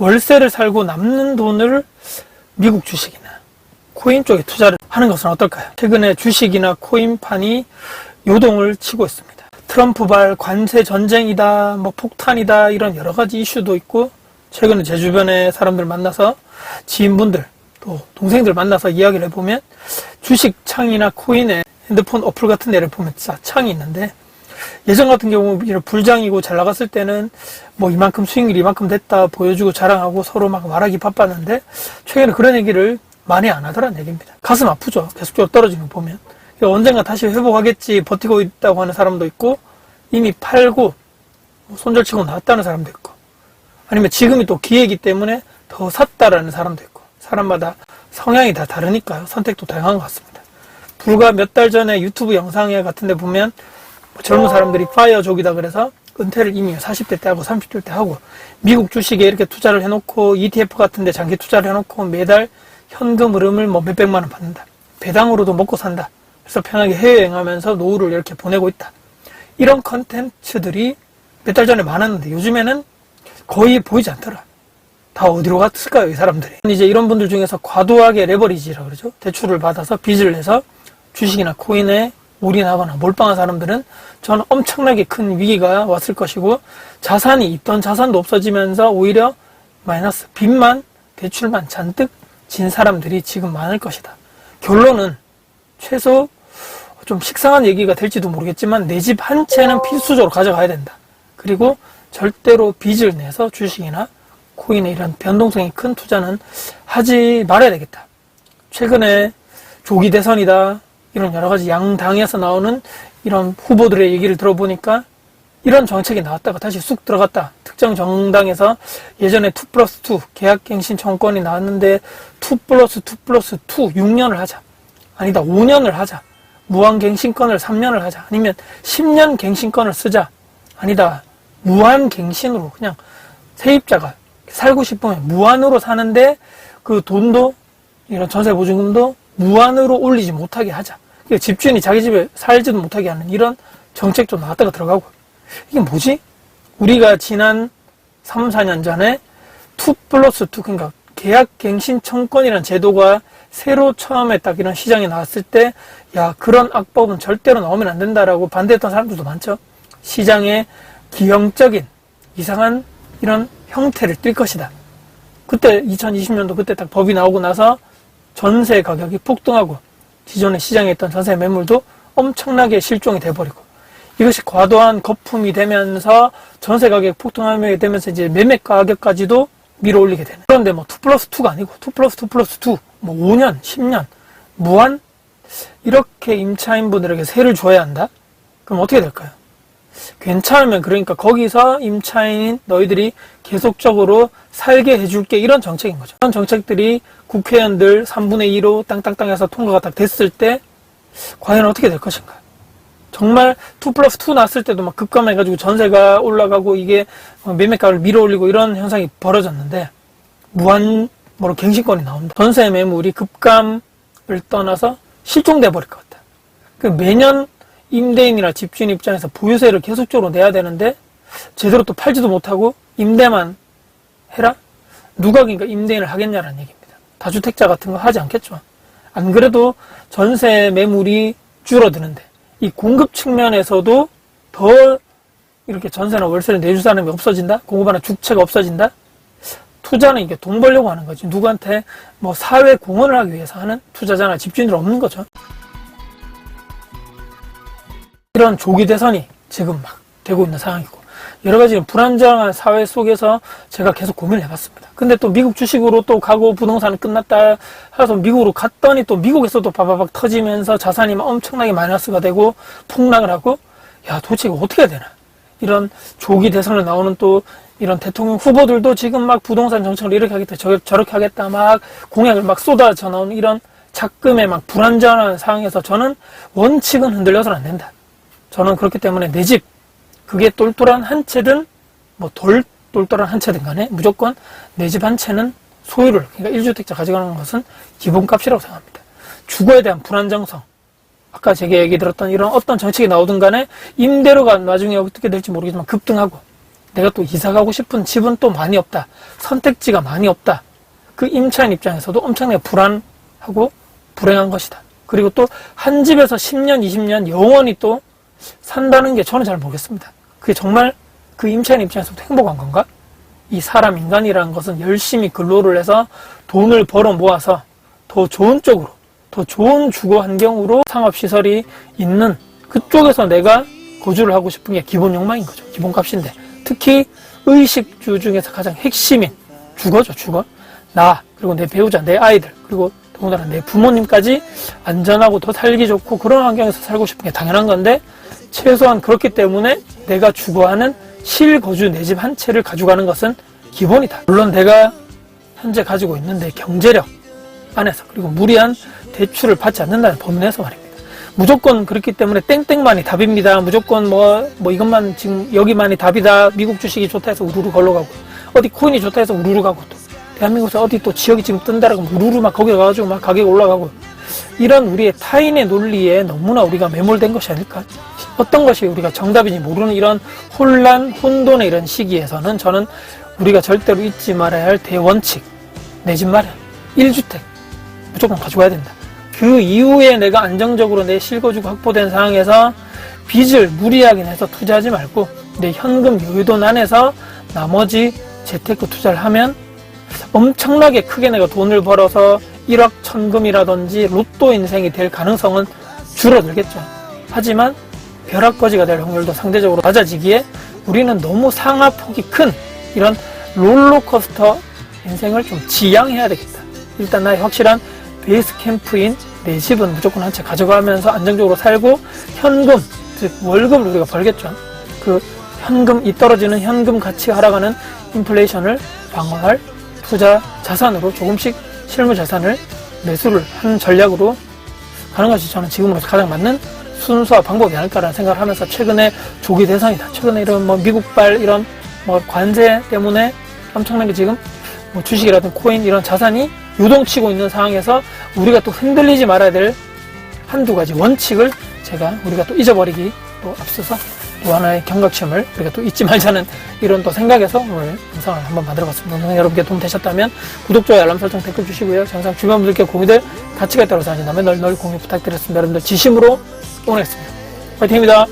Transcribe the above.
월세를 살고 남는 돈을 미국 주식이나 코인 쪽에 투자를 하는 것은 어떨까요? 최근에 주식이나 코인판이 요동을 치고 있습니다. 트럼프발 관세 전쟁이다, 뭐 폭탄이다, 이런 여러 가지 이슈도 있고, 최근에 제 주변에 사람들 만나서 지인분들 또 동생들 만나서 이야기를 해보면 주식 창이나 코인에 핸드폰 어플 같은 데를 보면 진짜 창이 있는데, 예전 같은 경우 이런 불장이고 잘 나갔을 때는 뭐 이만큼 수익률이 이만큼 됐다 보여주고 자랑하고 서로 막 말하기 바빴는데, 최근에 그런 얘기를 많이 안 하더란 얘기입니다. 가슴 아프죠. 계속적으로 떨어지는 거 보면. 언젠가 다시 회복하겠지 버티고 있다고 하는 사람도 있고, 이미 팔고 손절치고 나왔다는 사람도 있고, 아니면 지금이 또 기회이기 때문에 더 샀다라는 사람도 있고, 사람마다 성향이 다 다르니까요. 선택도 다양한 것 같습니다. 불과 몇 달 전에 유튜브 영상에 같은 데 보면 젊은 사람들이 파이어족이다 그래서 은퇴를 이미 40대 때 하고 30대 때 하고, 미국 주식에 이렇게 투자를 해놓고 ETF 같은 데 장기 투자를 해놓고 매달 현금 흐름을 뭐 몇백만 원 받는다, 배당으로도 먹고 산다, 그래서 편하게 해외여행하면서 노후를 이렇게 보내고 있다, 이런 컨텐츠들이 몇 달 전에 많았는데 요즘에는 거의 보이지 않더라. 다 어디로 갔을까요, 이 사람들이? 이제 이런 분들 중에서 과도하게 레버리지라고 그러죠. 대출을 받아서 빚을 내서 주식이나 코인에 올인하거나 몰빵한 사람들은 저는 엄청나게 큰 위기가 왔을 것이고, 자산이 있던 자산도 없어지면서 오히려 마이너스, 빚만, 대출만 잔뜩 진 사람들이 지금 많을 것이다. 결론은 최소 좀 식상한 얘기가 될지도 모르겠지만 내 집 한 채는 필수적으로 가져가야 된다. 그리고 절대로 빚을 내서 주식이나 코인에 이런 변동성이 큰 투자는 하지 말아야 되겠다. 최근에 조기 대선이다, 이런 여러 가지 양당에서 나오는 이런 후보들의 얘기를 들어보니까 이런 정책이 나왔다가 다시 쑥 들어갔다. 특정 정당에서 예전에 2+2 계약갱신 정권이 나왔는데 2+2+2 6년을 하자, 아니다 5년을 하자, 무한갱신권을 3년을 하자, 아니면 10년 갱신권을 쓰자, 아니다 무한갱신으로 그냥 세입자가 살고 싶으면 무한으로 사는데 그 돈도 이런 전세보증금도 무한으로 올리지 못하게 하자, 그러니까 집주인이 자기 집에 살지도 못하게 하는 이런 정책도 나왔다가 들어가고, 이게 뭐지? 우리가 지난 3, 4년 전에 2+2, 그러니까 계약갱신 청권이라는 제도가 새로 처음에 딱 이런 시장에 나왔을 때, 야, 그런 악법은 절대로 나오면 안 된다라고 반대했던 사람들도 많죠. 시장에 기형적인 이상한 이런 형태를 띌 것이다. 그때 2020년도 그때 딱 법이 나오고 나서 전세 가격이 폭등하고 기존에 시장에 있던 전세 매물도 엄청나게 실종이 돼버리고, 이것이 과도한 거품이 되면서 전세 가격 폭등하게 되면서 이제 매매 가격까지도 밀어올리게 되는. 그런데 뭐 2+2가 아니고 2+2+2, 뭐 5년, 10년, 무한, 이렇게 임차인분들에게 세를 줘야 한다? 그럼 어떻게 될까요? 괜찮으면, 그러니까 거기서 임차인인 너희들이 계속적으로 살게 해줄게, 이런 정책인 거죠. 이런 정책들이 국회의원들 3분의 2로 땅땅땅해서 통과가 딱 됐을 때 과연 어떻게 될 것인가? 정말 2+2 났을 때도 막 급감해가지고 전세가 올라가고 이게 매매가를 밀어올리고 이런 현상이 벌어졌는데, 무한 뭐로 갱신권이 나온다. 전세 매물이 급감을 떠나서 실종돼 버릴 것 같다. 매년 임대인이나 집주인 입장에서 보유세를 계속적으로 내야 되는데 제대로 또 팔지도 못하고 임대만 해라? 누가 그러니까 임대인을 하겠냐라는 얘기입니다. 다주택자 같은 거 하지 않겠죠. 안 그래도 전세 매물이 줄어드는데 이 공급 측면에서도 더 이렇게 전세나 월세를 내줄 사람이 없어진다? 공급하는 주체가 없어진다? 투자는 이게 돈 벌려고 하는 거지. 누구한테 뭐 사회 공헌을 하기 위해서 하는 투자자나 집주인들 없는 거죠. 이런 조기 대선이 지금 막 되고 있는 상황이고, 여러 가지 불안정한 사회 속에서 제가 계속 고민을 해봤습니다. 근데 또 미국 주식으로 또 가고 부동산은 끝났다 해서 미국으로 갔더니 또 미국에서도 바바박 터지면서 자산이 막 엄청나게 마이너스가 되고 폭락을 하고, 야, 도대체 이거 어떻게 해야 되나? 이런 조기 대선을 나오는 또 이런 대통령 후보들도 지금 막 부동산 정책을 이렇게 하겠다 저렇게 하겠다 막 공약을 막 쏟아져 나오는 이런 작금의 막 불안정한 상황에서 저는 원칙은 흔들려서는 안 된다. 저는 그렇기 때문에 내 집, 그게 똘똘한 한 채든 뭐 똘똘한 한 채든 간에 무조건 내 집 한 채는 소유를, 그러니까 1주택자 가져가는 것은 기본값이라고 생각합니다. 주거에 대한 불안정성, 아까 제가 얘기 들었던 이런 어떤 정책이 나오든 간에 임대료가 나중에 어떻게 될지 모르겠지만 급등하고, 내가 또 이사 가고 싶은 집은 또 많이 없다. 선택지가 많이 없다. 그 임차인 입장에서도 엄청나게 불안하고 불행한 것이다. 그리고 또 한 집에서 10년, 20년 영원히 또 산다는 게 저는 잘 모르겠습니다. 그게 정말 그 임차인 입장에서도 행복한 건가? 이 사람 인간이라는 것은 열심히 근로를 해서 돈을 벌어 모아서 더 좋은 쪽으로, 더 좋은 주거 환경으로 상업시설이 있는 그쪽에서 내가 거주를 하고 싶은 게 기본 욕망인 거죠. 기본값인데. 특히 의식주 중에서 가장 핵심인 주거죠, 주거. 나, 그리고 내 배우자, 내 아이들, 그리고 더군다나 내 부모님까지 안전하고 더 살기 좋고 그런 환경에서 살고 싶은 게 당연한 건데, 최소한 그렇기 때문에 내가 주거하는 실거주 내 집 한 채를 가져가는 것은 기본이다. 물론 내가 현재 가지고 있는 내 경제력 안에서, 그리고 무리한 대출을 받지 않는다는 범위 내에서 말입니다. 무조건 그렇기 때문에 땡땡만이 답입니다. 무조건 뭐 이것만 지금 여기만이 답이다. 미국 주식이 좋다 해서 우르르 걸러가고, 어디 코인이 좋다 해서 우르르 가고, 또 대한민국에서 어디 또 지역이 지금 뜬다라고 우르르 막 거기 가가지고 막 가격이 올라가고, 이런 우리의 타인의 논리에 너무나 우리가 매몰된 것이 아닐까? 어떤 것이 우리가 정답인지 모르는 이런 혼란, 혼돈의 이런 시기에서는 저는 우리가 절대로 잊지 말아야 할 대원칙, 내 집 마련, 1주택 무조건 가져가야 된다. 그 이후에 내가 안정적으로 내 실거주가 확보된 상황에서 빚을 무리하게 내서 투자하지 말고 내 현금 여유돈 안에서 나머지 재테크 투자를 하면 엄청나게 크게 내가 돈을 벌어서 1억 천금이라든지 로또 인생이 될 가능성은 줄어들겠죠. 하지만 벼락거지가 될 확률도 상대적으로 낮아지기에 우리는 너무 상하폭이 큰 이런 롤러코스터 인생을 좀 지양해야 되겠다. 일단 나의 확실한 베이스 캠프인 내 집은 무조건 한 채 가져가면서 안정적으로 살고, 현금, 즉 월급을 우리가 벌겠죠. 그 현금, 이 떨어지는 현금 가치가 하락하는 인플레이션을 방어할 투자 자산으로 조금씩 실무 자산을 매수를 하는 전략으로 가는 것이 저는 지금으로서 가장 맞는 순수와 방법이 아닐까라는 생각을 하면서, 최근에 조기 대상이다, 최근에 이런 미국발 이런 관세 때문에 엄청나게 지금 주식이라든 코인 이런 자산이 요동치고 있는 상황에서 우리가 또 흔들리지 말아야 될 한두 가지 원칙을 우리가 또 잊어버리기 또 앞서서 또 하나의 경각심을 우리가 또 잊지 말자는 이런 또 생각에서 오늘 영상을 한번 만들어봤습니다. 영상 여러분께 도움 되셨다면 구독, 좋아요, 알람 설정, 댓글 주시고요. 영상 주변 분들께 공유될 가치가 있다고 생각하신다면 널 공유 부탁드렸습니다. 여러분들 진심으로 응원하겠습니다. 화이팅입니다.